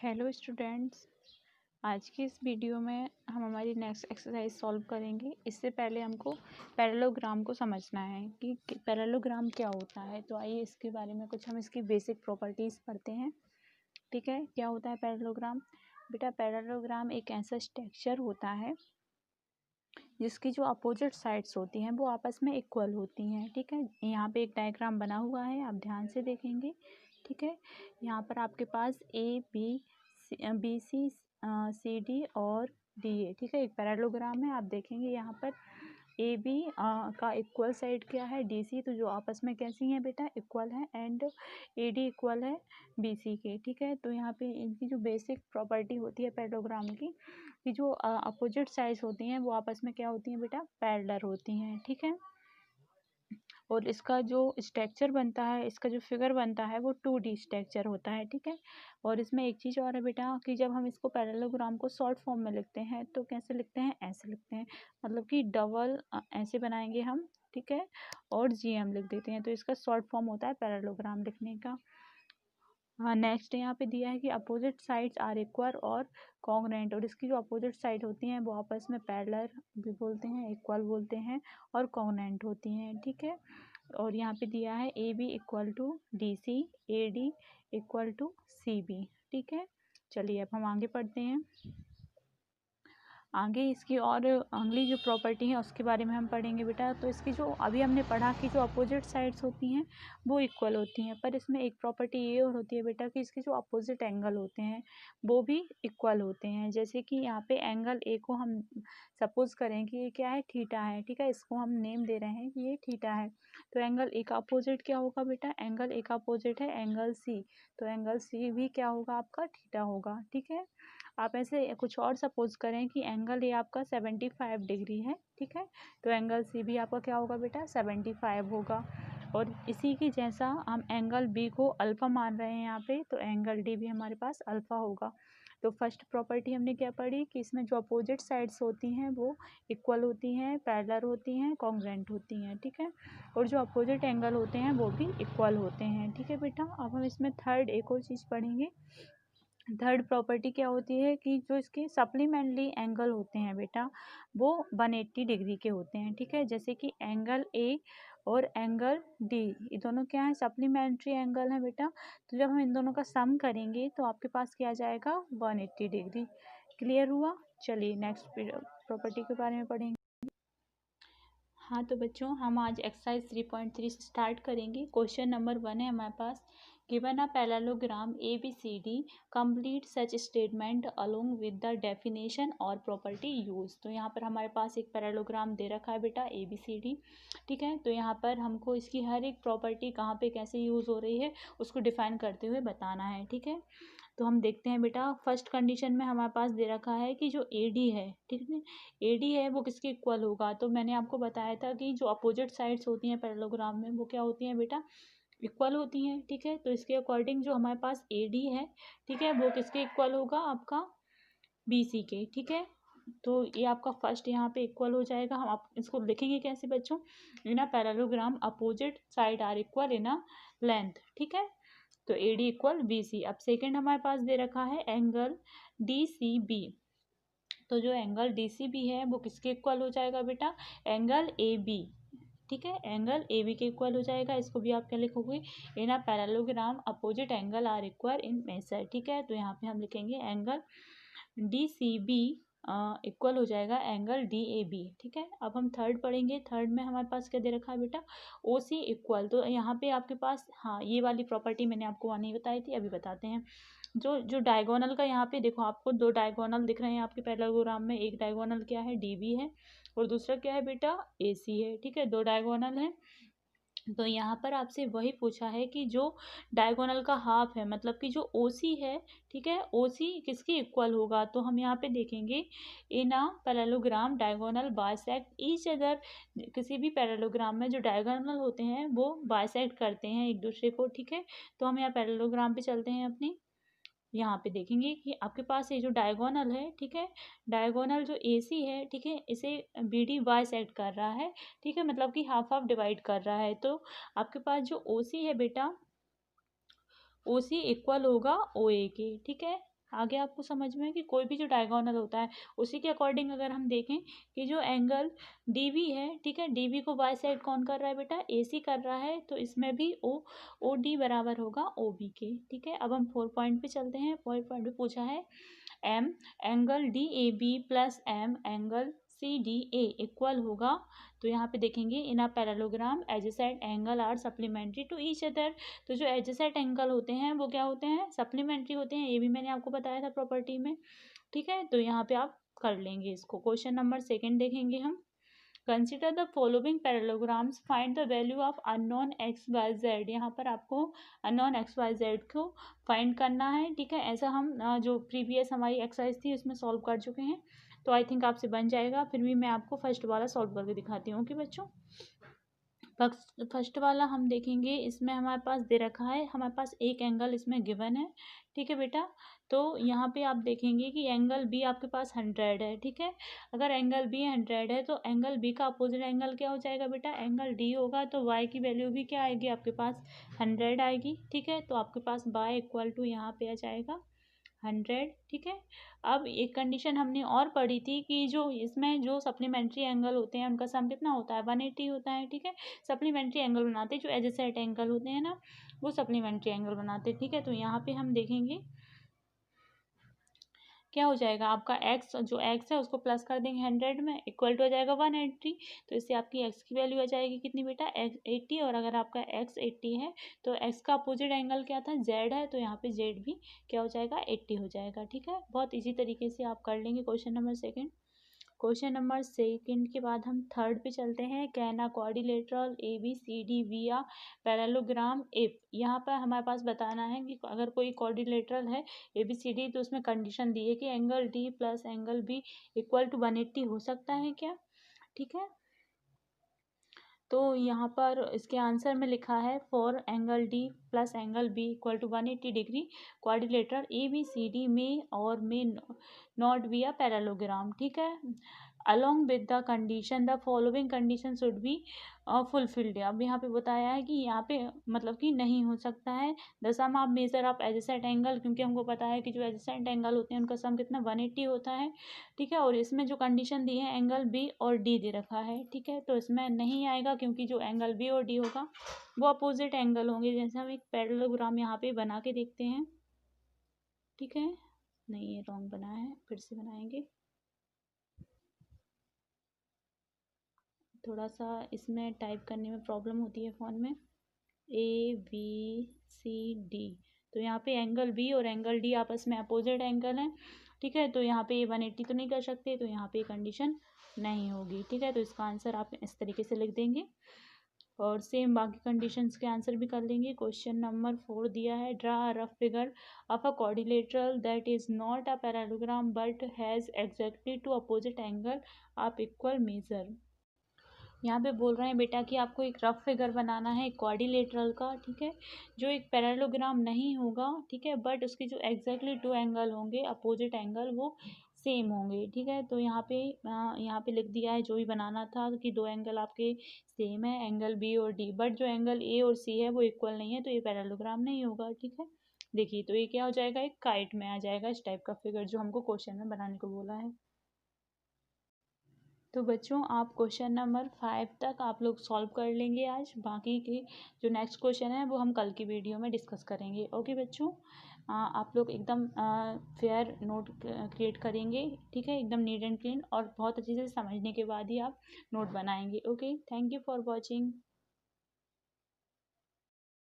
Hello students, आज की इस वीडियो में हम हमारी नेक्स्ट एक्सरसाइज सॉल्व करेंगे। इससे पहले हमको पैरेललोग्राम को समझना है कि पैरेललोग्राम क्या होता है। तो आइए इसके बारे में कुछ हम इसकी बेसिक प्रॉपर्टीज़ पढ़ते हैं। ठीक है, क्या होता है पैरेललोग्राम? बेटा, पैरेललोग्राम एक ऐसा स्ट्रक्चर होता है जिसकी जो अपोजिट साइड्स होती हैं वो आपस में इक्वल होती हैं। ठीक है, यहाँ पे एक डायग्राम बना हुआ है, आप ध्यान से देखेंगे। ठीक है, यहाँ पर आपके पास बी सी सी डी और डी ए, ठीक है, एक पैरेललोग्राम है। आप देखेंगे यहाँ पर ए बी का इक्वल साइड क्या है, डी सी, तो जो आपस में कैसी हैं बेटा, इक्वल है, एंड ए डी इक्वल है बी सी के। ठीक है, तो यहाँ पे इनकी जो बेसिक प्रॉपर्टी होती है पैरेललोग्राम की, कि जो अपोजिट साइड्स होती हैं वो आपस में क्या होती हैं बेटा, पैरेलल होती हैं। ठीक है, और इसका जो स्ट्रक्चर बनता है, इसका जो फिगर बनता है वो 2D स्ट्रक्चर होता है। ठीक है, और इसमें एक चीज़ और है बेटा कि जब हम इसको पैरेललोग्राम को शॉर्ट फॉर्म में लिखते हैं तो कैसे लिखते हैं, ऐसे लिखते हैं, मतलब कि डबल ऐसे बनाएंगे हम। ठीक है, और GM लिख देते हैं, तो इसका शॉर्ट फॉर्म होता है पैरेललोग्राम लिखने का। हाँ, नेक्स्ट यहाँ पे दिया है कि अपोजिट साइड्स आर इक्वल और कॉन्ग्रुएंट, और इसकी जो अपोजिट साइड होती हैं वो आपस में पैरेलल भी बोलते हैं, इक्वल बोलते हैं, और कॉन्ग्रुएंट होती हैं। ठीक है, और यहाँ पे दिया है A B equal to D C, A D equal to C B. ठीक है, चलिए अब हम आगे पढ़ते हैं। आगे इसकी और अगली जो प्रॉपर्टी है उसके बारे में हम पढ़ेंगे बेटा। तो इसकी जो अभी हमने पढ़ा कि जो अपोजिट साइड्स होती हैं वो इक्वल होती हैं, पर इसमें एक प्रॉपर्टी ये और होती है बेटा कि इसके जो अपोजिट एंगल होते हैं वो भी इक्वल होते हैं। जैसे कि यहाँ पे एंगल ए को हम सपोज करें कि ये क्या है, थीटा है। ठीक है, इसको हम नेम दे रहे हैं कि ये थीटा है, तो एंगल ए का अपोजिट क्या होगा बेटा, एंगल ए का अपोजिट है एंगल सी, तो एंगल सी भी क्या होगा, आपका थीटा होगा। ठीक है, आप ऐसे कुछ और सपोज करें कि एंगल ए आपका 75 डिग्री है। ठीक है, तो एंगल सी भी आपका क्या होगा बेटा, 75 होगा। और इसी की जैसा हम एंगल बी को अल्फ़ा मान रहे हैं यहाँ पे, तो एंगल डी भी हमारे पास अल्फ़ा होगा। तो फर्स्ट प्रॉपर्टी हमने क्या पढ़ी कि इसमें जो अपोजिट साइड्स होती हैं वो इक्वल होती हैं, पैरेलल होती हैं, कॉन्ग्रुएंट होती हैं। ठीक है, और जो अपोजिट एंगल होते हैं वो भी इक्वल होते हैं। ठीक है बेटा, अब हम इसमें थर्ड एक और चीज़ पढ़ेंगे। थर्ड प्रॉपर्टी क्या होती है कि जो इसके सप्लीमेंट्री एंगल होते हैं बेटा वो 180 डिग्री के होते हैं। ठीक है, जैसे कि एंगल ए और एंगल डी, ये दोनों क्या है, सप्लीमेंट्री एंगल है बेटा। तो जब हम इन दोनों का सम करेंगे तो आपके पास क्या आ जाएगा, 180 डिग्री। क्लियर हुआ? चलिए नेक्स्ट प्रॉपर्टी के बारे में पढ़ेंगे। हाँ, तो बच्चों हम आज एक्सरसाइज 3.3 स्टार्ट करेंगे। क्वेश्चन नंबर 1 है हमारे पास, given a parallelogram ABCD, complete such statement along with the definition और प्रॉपर्टी यूज। तो यहाँ पर हमारे पास एक पैरेललोग्राम दे रखा है बेटा ABCD। ठीक है, तो यहाँ पर हमको इसकी हर एक प्रॉपर्टी कहाँ पे कैसे यूज़ हो रही है उसको डिफाइन करते हुए बताना है। ठीक है, तो हम देखते हैं बेटा, फर्स्ट कंडीशन में हमारे पास दे रखा है कि जो AD है, ठीक है, AD है वो किसके इक्वल होगा। तो मैंने आपको बताया था कि जो अपोजिट साइड्स होती हैं पैरेललोग्राम में वो क्या होती हैं बेटा, इक्वल होती हैं। ठीक है, तो इसके अकॉर्डिंग जो हमारे पास AD है, ठीक है, वो किसके इक्वल होगा, आपका BC के। ठीक है, तो ये आपका फर्स्ट यहाँ पे इक्वल हो जाएगा। हम आप इसको लिखेंगे कैसे बच्चों, in a parallelogram opposite side are equal in a length. ठीक है, तो AD इक्वल BC। अब सेकेंड हमारे पास दे रखा है एंगल DCB, तो जो एंगल DCB है वो किसके इक्वल हो जाएगा बेटा, एंगल AB। ठीक है, एंगल AB के इक्वल हो जाएगा। इसको भी आप क्या लिखोगे, in a parallelogram opposite angle are equal in measure. ठीक है, तो यहाँ पे हम लिखेंगे एंगल DCB इक्वल हो जाएगा एंगल DAB। ठीक है, अब हम थर्ड पढ़ेंगे। थर्ड में हमारे पास क्या दे रखा है बेटा, OC इक्वल, तो यहाँ पे आपके पास, हाँ, ये वाली प्रॉपर्टी मैंने आपको वहाँ नहीं बताई थी, अभी बताते हैं। जो जो डायगोनल का यहाँ पे देखो, आपको दो डायगोनल दिख रहे हैं आपके पैरेललोग्राम में। एक डायगोनल क्या है, DB है, और दूसरा क्या है बेटा, AC है। ठीक है, दो डायगोनल है। तो यहाँ पर आपसे वही पूछा है कि जो डायगोनल का हाफ है, मतलब कि जो OC है, ठीक है, OC किसके इक्वल होगा। तो हम यहाँ पे देखेंगे, in a parallelogram diagonal bisect each other, किसी भी पैरेललोग्राम में जो डायगोनल होते हैं वो बाइसेक्ट करते हैं एक दूसरे को। ठीक है, तो हम यहाँ पैरेललोग्राम पे चलते हैं अपनी, यहाँ पे देखेंगे कि आपके पास ये जो डायगोनल है, ठीक है, डायगोनल जो AC है, ठीक है, इसे BD बाइसेक्ट कर रहा है। ठीक है, मतलब कि हाफ हाफ डिवाइड कर रहा है। तो आपके पास जो OC है बेटा, OC इक्वल होगा OA के। ठीक है, आगे आपको समझ में है कि कोई भी जो डायगोनल होता है उसी के अकॉर्डिंग अगर हम देखें कि जो एंगल डी वी है, ठीक है, डी वी को बाय साइड कौन कर रहा है बेटा, ए सी कर रहा है, तो इसमें भी ओ डी बराबर होगा ओ बी के। ठीक है, अब हम 4 पॉइंट पे चलते हैं। 4 पॉइंट पे पूछा है M angle D A B plus M angle C D A equal होगा, तो यहाँ पे देखेंगे in a parallelogram adjacent angle are supplementary to each other. तो जो एडजेसेंट एंगल होते हैं वो क्या होते हैं, सप्लीमेंट्री होते हैं, ये भी मैंने आपको बताया था प्रॉपर्टी में। ठीक है, तो यहाँ पे आप कर लेंगे इसको। क्वेश्चन नंबर 2 देखेंगे हम। Consider the following parallelograms, find the value of unknown x y z. यहाँ पर आपको अननोन एक्स वाई जेड को फाइंड करना है। ठीक है, ऐसा हम जो प्रीवियस हमारी एक्सरसाइज थी उसमें सॉल्व कर चुके हैं, तो आई थिंक आपसे बन जाएगा। फिर भी मैं आपको फर्स्ट वाला सॉल्व करके दिखाती हूँ। ओके बच्चों, फर्स्ट वाला हम देखेंगे। इसमें हमारे पास दे रखा है, हमारे पास एक एंगल इसमें गिवन है। ठीक है बेटा, तो यहाँ पे आप देखेंगे कि एंगल बी आपके पास 100 है। ठीक है, अगर एंगल बी 100 है तो एंगल बी का अपोजिट एंगल क्या हो जाएगा बेटा, एंगल डी होगा। तो वाई की वैल्यू भी क्या आएगी आपके पास, 100 आएगी। ठीक है, तो आपके पास वाई इक्वल टू यहाँ पे आ जाएगा 100। ठीक है, अब एक कंडीशन हमने और पढ़ी थी कि जो इसमें जो सप्लीमेंट्री एंगल होते हैं उनका सम कितना होता है, 180 होता है। ठीक है, सप्लीमेंट्री एंगल बनाते जो एडजेसेंट एंगल होते हैं ना, वो सप्लीमेंट्री एंगल बनाते। ठीक है, तो यहाँ पे हम देखेंगे क्या हो जाएगा, आपका एक्स जो एक्स है उसको प्लस कर देंगे 100 में, इक्वल टू हो जाएगा 180। तो इससे आपकी एक्स की वैल्यू आ जाएगी कितनी बेटा, 80। और अगर आपका एक्स 80 है तो एक्स का अपोजिट एंगल क्या था, जेड है, तो यहाँ पे जेड भी क्या हो जाएगा, 80 हो जाएगा। ठीक है, बहुत इजी तरीके से आप कर लेंगे। Question number 2। क्वेश्चन नंबर 2 के बाद हम 3 पे चलते हैं। Can a quadrilateral A B C D be a parallelogram if, यहाँ पर हमारे पास बताना है कि अगर कोई क्वाड्रिलेटरल है ए बी सी डी तो उसमें कंडीशन दी है कि angle D plus angle B equal to 180 हो सकता है क्या। ठीक है, तो यहाँ पर इसके आंसर में लिखा है for angle D plus angle B equal to 180 degree quadrilateral A B C D में और may not be a parallelogram. ठीक है, along with the condition the following condition should be fulfilled. अब यहाँ पे बताया है कि यहाँ पे मतलब कि नहीं हो सकता है the sum of measure of adjacent angle, क्योंकि हमको पता है कि जो एडजेसेंट एंगल होते हैं उनका सम कितना 180 होता है। ठीक है, और इसमें जो कंडीशन दी है एंगल बी और डी दे रखा है। ठीक है, तो इसमें नहीं आएगा क्योंकि जो एंगल बी और डी होगा वो अपोजिट एंगल होंगे। जैसे हम एक पैरेललोग्राम यहाँ पे बना के देखते हैं। ठीक है, नहीं ये रॉन्ग बना है, फिर से बनाएंगे। थोड़ा सा इसमें टाइप करने में प्रॉब्लम होती है फ़ोन में। ए बी सी डी, तो यहाँ पे एंगल बी और एंगल डी आपस में अपोजिट एंगल हैं। ठीक है, तो यहाँ पे 180 तो नहीं कर सकते, तो यहाँ पे कंडीशन नहीं होगी। ठीक है, तो इसका आंसर आप इस तरीके से लिख देंगे और सेम बाकी कंडीशंस के आंसर भी कर लेंगे। क्वेश्चन नंबर 4 दिया है, draw a rough figure of a quadrilateral that is not a parallelogram but has exactly two opposite angle of equal measure. यहाँ पे बोल रहे हैं बेटा कि आपको एक रफ फिगर बनाना है क्वाड्रिलेटरल का। ठीक है, जो एक पैरेललोग्राम नहीं होगा। ठीक है, बट उसके जो एग्जैक्टली 2 एंगल होंगे अपोजिट एंगल वो सेम होंगे। ठीक है, तो यहाँ पे लिख दिया है जो भी बनाना था कि 2 एंगल आपके सेम है, एंगल बी और डी, बट जो एंगल ए और सी है वो इक्वल नहीं है, तो ये पैरेललोग्राम नहीं होगा। ठीक है, देखिए तो ये क्या हो जाएगा, एक काइट में आ जाएगा इस टाइप का फिगर जो हमको क्वेश्चन में बनाने को बोला है। तो बच्चों आप क्वेश्चन नंबर 5 तक आप लोग सॉल्व कर लेंगे आज। बाकी के जो नेक्स्ट क्वेश्चन है वो हम कल की वीडियो में डिस्कस करेंगे। ओके बच्चों, आप लोग एकदम फेयर नोट क्रिएट करेंगे। ठीक है, एकदम नीट एंड क्लीन और बहुत अच्छे से समझने के बाद ही आप नोट बनाएंगे। Okay, thank you for watching.